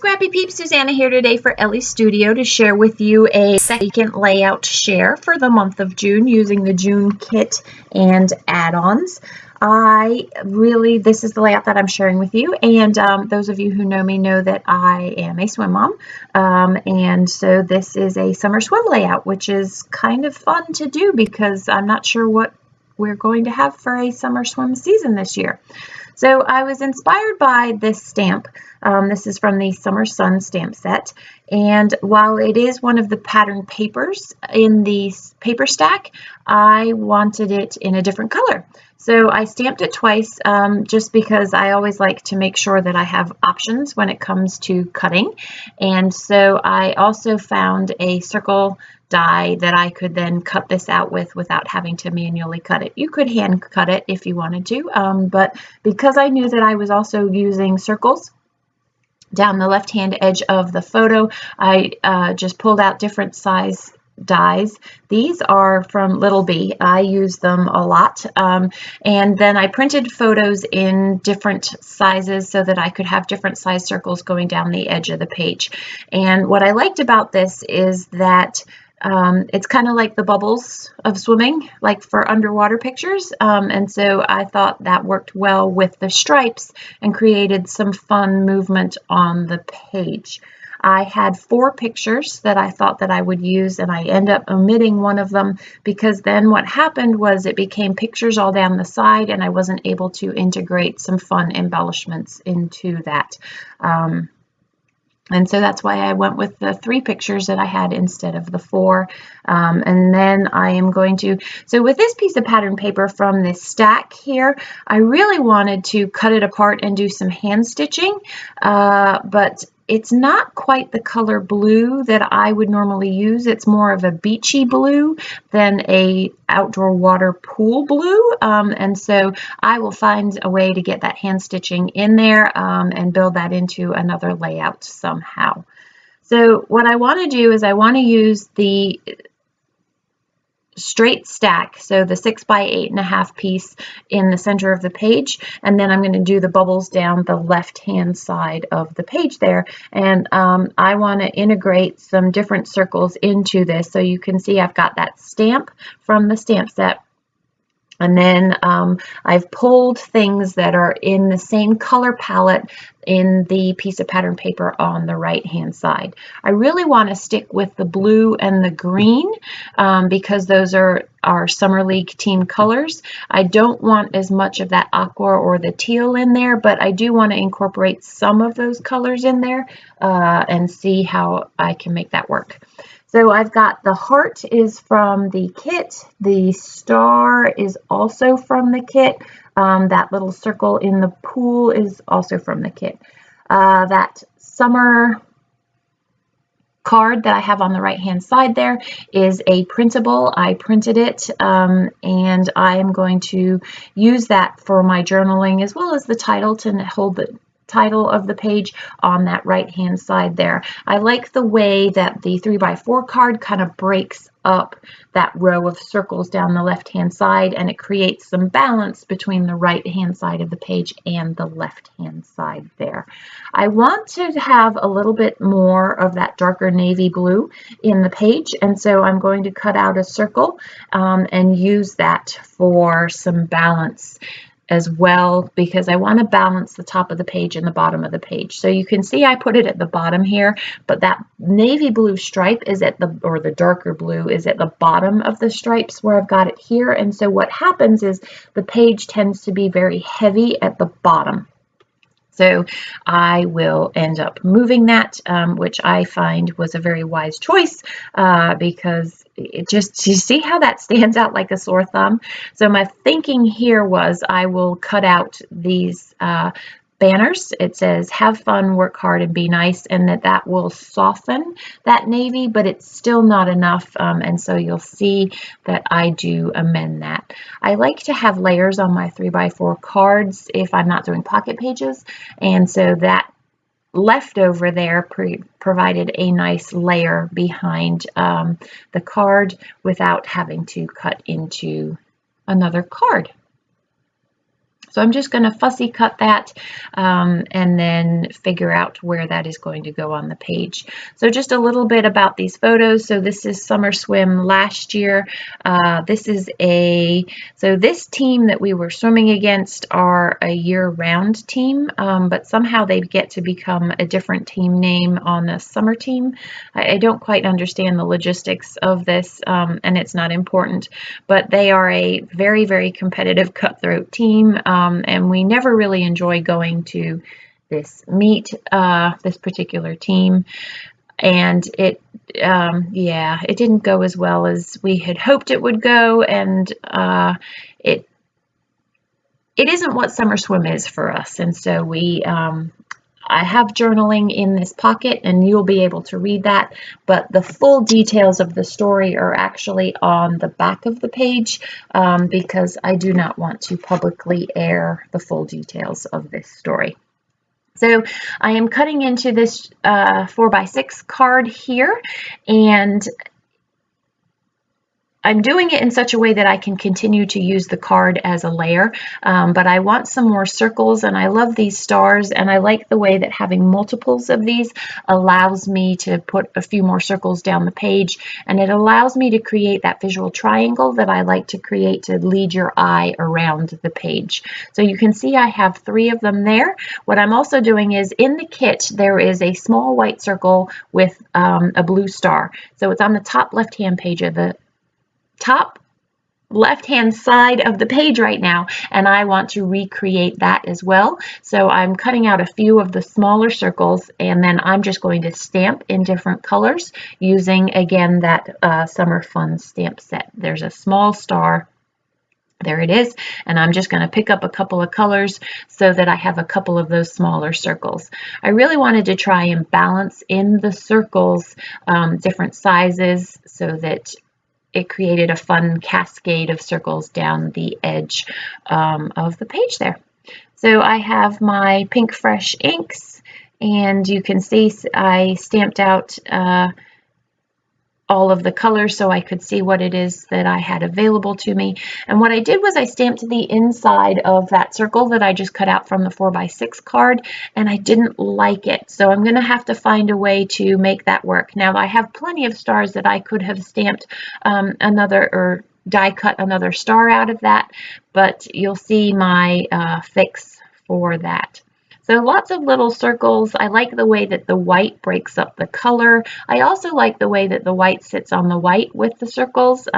Scrappy Peeps, Suzanna here today for Elle Studio to share with you a second layout share for the month of June using the June kit and add-ons. This is the layout that I'm sharing with you, and those of you who know me know that I am a swim mom, and so this is a summer swim layout, which is kind of fun to do because I'm not sure what we're going to have for a summer swim season this year. So I was inspired by this stamp. This is from the Summer Sun stamp set, and while it is one of the pattern papers in the paper stack, I wanted it in a different color. So I stamped it twice just because I always like to make sure that I have options when it comes to cutting. And so I also found a circle die that I could then cut this out with without having to manually cut it. You could hand cut it if you wanted to, but because I knew that I was also using circles down the left-hand edge of the photo, I just pulled out different size dies. These are from Little B. I use them a lot, and then I printed photos in different sizes so that I could have different size circles going down the edge of the page. And what I liked about this is that it's kind of like the bubbles of swimming, like for underwater pictures, and so I thought that worked well with the stripes and created some fun movement on the page. I had 4 pictures that I thought that I would use, and I end up omitting one of them because then what happened was it became pictures all down the side and I wasn't able to integrate some fun embellishments into that. And so that's why I went with the 3 pictures that I had instead of the 4. And then I am going to, so with this piece of pattern paper from this stack here, I really wanted to cut it apart and do some hand stitching, but it's not quite the color blue that I would normally use. It's more of a beachy blue than a outdoor water pool blue. And so I will find a way to get that hand stitching in there and build that into another layout somehow. So what I want to do is I want to use the straight stack, so the 6 by 8.5 piece in the center of the page, and then I'm going to do the bubbles down the left hand side of the page there, and I want to integrate some different circles into this. So you can see I've got that stamp from the stamp set, and then I've pulled things that are in the same color palette in the piece of pattern paper on the right hand side. I really want to stick with the blue and the green because those are our Summer League team colors. I don't want as much of that aqua or the teal in there, but I do want to incorporate some of those colors in there and see how I can make that work. So I've got the heart is from the kit. The star is also from the kit. That little circle in the pool is also from the kit. That summer card that I have on the right hand side there is a printable. I printed it and I am going to use that for my journaling as well as the title to hold the title of the page on that right hand side there. I like the way that the 3x4 card kind of breaks up that row of circles down the left hand side, and it creates some balance between the right hand side of the page and the left hand side there. I want to have a little bit more of that darker navy blue in the page, and so I'm going to cut out a circle and use that for some balance as well, because I want to balance the top of the page and the bottom of the page. So you can see I put it at the bottom here, but that navy blue stripe is at the, or the darker blue is at the bottom of the stripes where I've got it here. And so what happens is the page tends to be very heavy at the bottom. So I will end up moving that, which I find was a very wise choice because it just, you see how that stands out like a sore thumb? So my thinking here was I will cut out these banners. It says, have fun, work hard, and be nice, and that will soften that navy, but it's still not enough, and so you'll see that I do amend that. I like to have layers on my 3x4 cards if I'm not doing pocket pages, and so that leftover there provided a nice layer behind the card without having to cut into another card. So I'm just going to fussy cut that and then figure out where that is going to go on the page. So just a little bit about these photos. So this is summer swim last year. This team that we were swimming against are a year-round team, but somehow they get to become a different team name on the summer team. I don't quite understand the logistics of this, and it's not important, but they are a very, very competitive cutthroat team. And we never really enjoy going to this meet, this particular team. And it didn't go as well as we had hoped it would go. And it isn't what summer swim is for us. And so I have journaling in this pocket, and you'll be able to read that, but the full details of the story are actually on the back of the page because I do not want to publicly air the full details of this story. So I am cutting into this 4x6 card here, and I'm doing it in such a way that I can continue to use the card as a layer, but I want some more circles, and I love these stars, and I like the way that having multiples of these allows me to put a few more circles down the page, and it allows me to create that visual triangle that I like to create to lead your eye around the page. So you can see I have 3 of them there. What I'm also doing is in the kit there is a small white circle with a blue star. So it's on the top left-hand page of the top left-hand side of the page right now, and I want to recreate that as well. So I'm cutting out a few of the smaller circles, and then I'm just going to stamp in different colors using, again, that Summer Fun stamp set. There's a small star. There it is, and I'm just going to pick up a couple of colors so that I have a couple of those smaller circles. I really wanted to try and balance in the circles different sizes so that it created a fun cascade of circles down the edge of the page there. So I have my pink fresh inks, and you can see I stamped out all of the colors so I could see what it is that I had available to me. And what I did was I stamped the inside of that circle that I just cut out from the 4x6 card, and I didn't like it. So I'm going to have to find a way to make that work. Now I have plenty of stars that I could have stamped or die cut another star out of that, but you'll see my fix for that. So lots of little circles. I like the way that the white breaks up the color. I also like the way that the white sits on the white with the circles.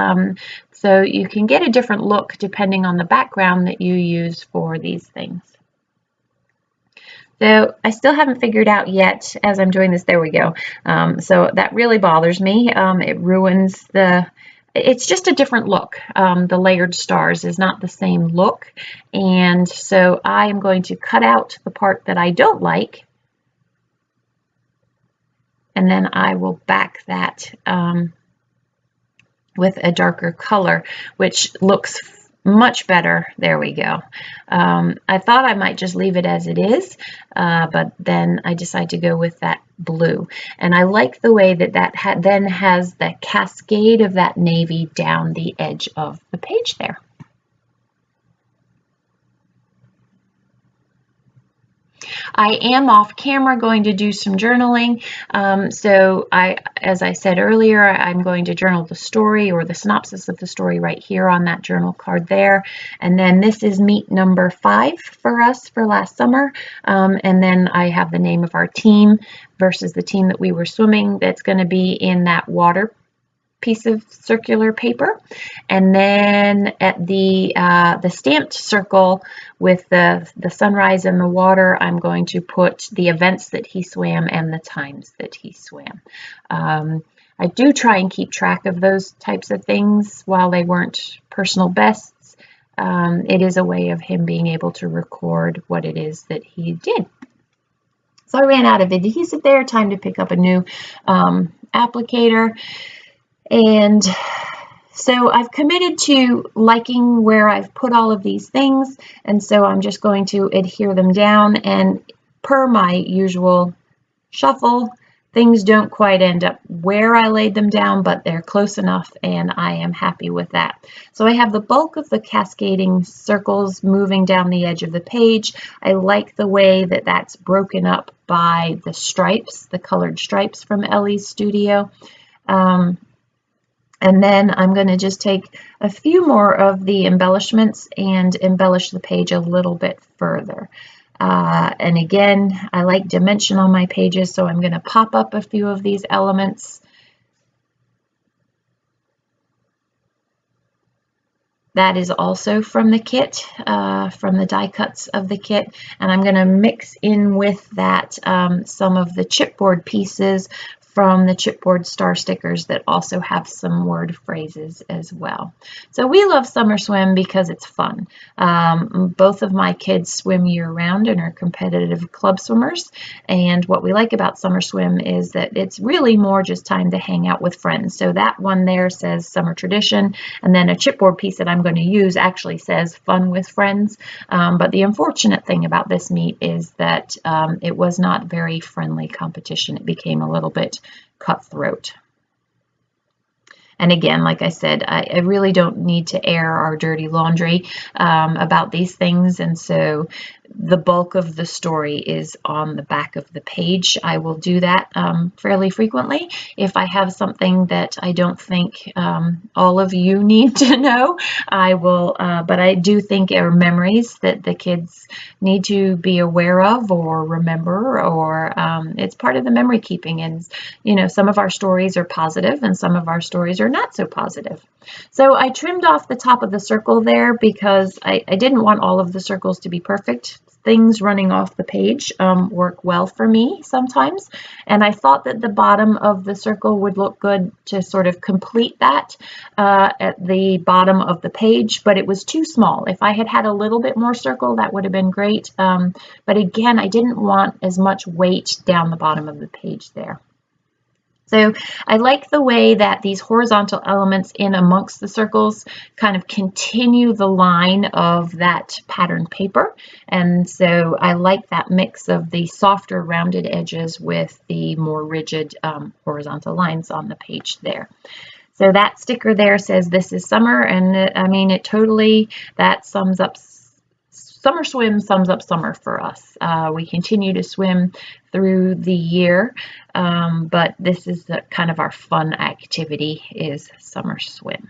So you can get a different look depending on the background that you use for these things. So I still haven't figured out yet as I'm doing this. There we go. So that really bothers me. It ruins it's just a different look. The layered stars is not the same look. And so I am going to cut out the part that I don't like. And then I will back that with a darker color, which looks much better. There we go. I thought I might just leave it as it is, but then I decided to go with that blue. And I like the way that then has the cascade of that navy down the edge of the page there. I am off camera going to do some journaling. So as I said earlier, I'm going to journal the story or the synopsis of the story right here on that journal card there. And then this is meet number 5 for us for last summer. And then I have the name of our team versus the team that we were swimming. That's going to be in that water piece of circular paper. And then at the stamped circle with the sunrise and the water, I'm going to put the events that he swam and the times that he swam. I do try and keep track of those types of things while they weren't personal bests. It is a way of him being able to record what it is that he did. So I ran out of adhesive there, time to pick up a new applicator. And so I've committed to liking where I've put all of these things, and so I'm just going to adhere them down, and per my usual shuffle, things don't quite end up where I laid them down, but they're close enough and I am happy with that. So I have the bulk of the cascading circles moving down the edge of the page. I like the way that that's broken up by the stripes, the colored stripes from Elle's Studio. And then I'm going to just take a few more of the embellishments and embellish the page a little bit further. And again, I like dimension on my pages, so I'm going to pop up a few of these elements. That is also from the kit, from the die cuts of the kit. And I'm going to mix in with that some of the chipboard pieces from the chipboard star stickers that also have some word phrases as well. So we love summer swim because it's fun. Both of my kids swim year-round and are competitive club swimmers. And what we like about summer swim is that it's really more just time to hang out with friends. So that one there says summer tradition, and then a chipboard piece that I'm going to use actually says fun with friends. But the unfortunate thing about this meet is that it was not very friendly competition. It became a little bit cutthroat. And again, like I said, I really don't need to air our dirty laundry about these things. And so the bulk of the story is on the back of the page. I will do that fairly frequently. If I have something that I don't think all of you need to know, I will, but I do think are memories that the kids need to be aware of or remember, or it's part of the memory keeping. And, you know, some of our stories are positive and some of our stories are not so positive. So I trimmed off the top of the circle there because I didn't want all of the circles to be perfect. Things running off the page work well for me sometimes. And I thought that the bottom of the circle would look good to sort of complete that at the bottom of the page, but it was too small. If I had had a little bit more circle, that would have been great. But again, I didn't want as much weight down the bottom of the page there. So I like the way that these horizontal elements in amongst the circles kind of continue the line of that pattern paper. And so I like that mix of the softer rounded edges with the more rigid horizontal lines on the page there. So that sticker there says this is summer, and I mean it totally, that sums up summer swim sums up summer for us. We continue to swim through the year, but this is the kind of our fun activity is summer swim.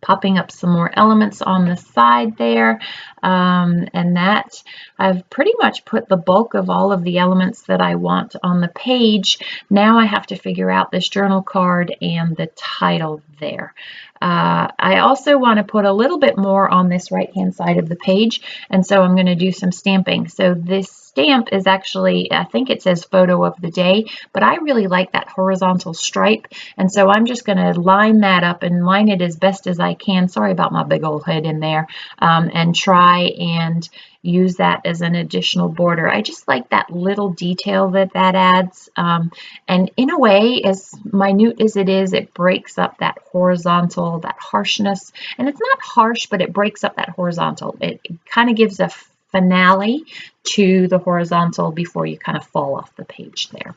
Popping up some more elements on the side there, and that I've pretty much put the bulk of all of the elements that I want on the page. Now I have to figure out this journal card and the title there. I also want to put a little bit more on this right hand side of the page, and so I'm going to do some stamping. So this stamp is actually, I think it says photo of the day, but I really like that horizontal stripe, and so I'm just going to line that up and line it as best as I can. Sorry about my big old head in there, and try and use that as an additional border. I just like that little detail that adds, and in a way, as minute as it is, it breaks up that horizontal, that harshness, and it's not harsh, but it breaks up that horizontal. It kind of gives a finale to the horizontal before you kind of fall off the page there.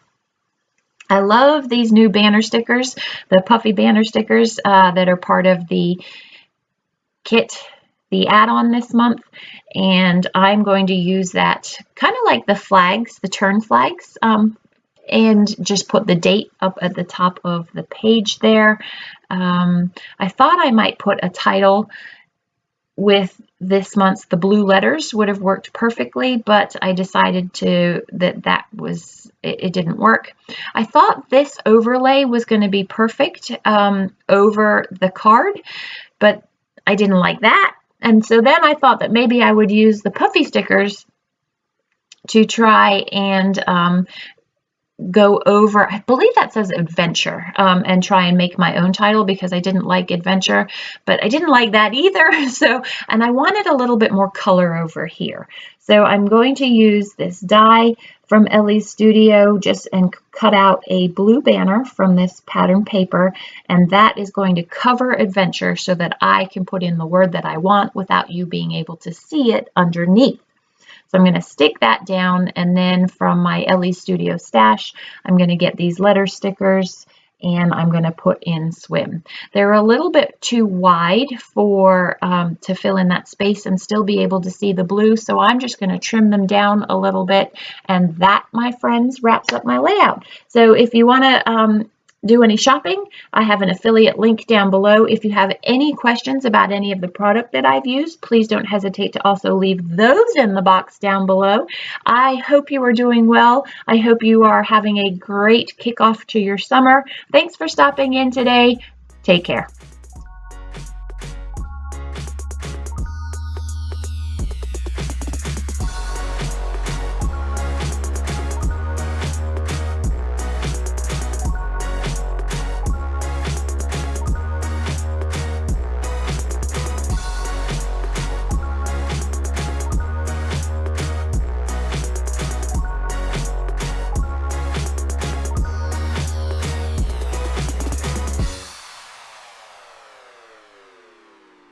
I love these new banner stickers, the puffy banner stickers that are part of the kit, the add-on this month, and I'm going to use that kind of like the flags, the turn flags, and just put the date up at the top of the page there. I thought I might put a title with this month's, the blue letters would have worked perfectly, but I decided that it didn't work. I thought this overlay was going to be perfect over the card, but I didn't like that. And so then I thought that maybe I would use the puffy stickers to try and go over, I believe that says adventure, and try and make my own title because I didn't like adventure, but I didn't like that either. So, and I wanted a little bit more color over here. So I'm going to use this die from Elle's Studio and cut out a blue banner from this pattern paper, and that is going to cover adventure so that I can put in the word that I want without you being able to see it underneath. So I'm going to stick that down, and then from my Elle Studio stash, I'm going to get these letter stickers and I'm going to put in swim. They're a little bit too wide for to fill in that space and still be able to see the blue, so I'm just going to trim them down a little bit, and that, my friends, wraps up my layout. So if you want to do any shopping, I have an affiliate link down below. If you have any questions about any of the product that I've used, please don't hesitate to also leave those in the box down below. I hope you are doing well. I hope you are having a great kickoff to your summer. Thanks for stopping in today. Take care.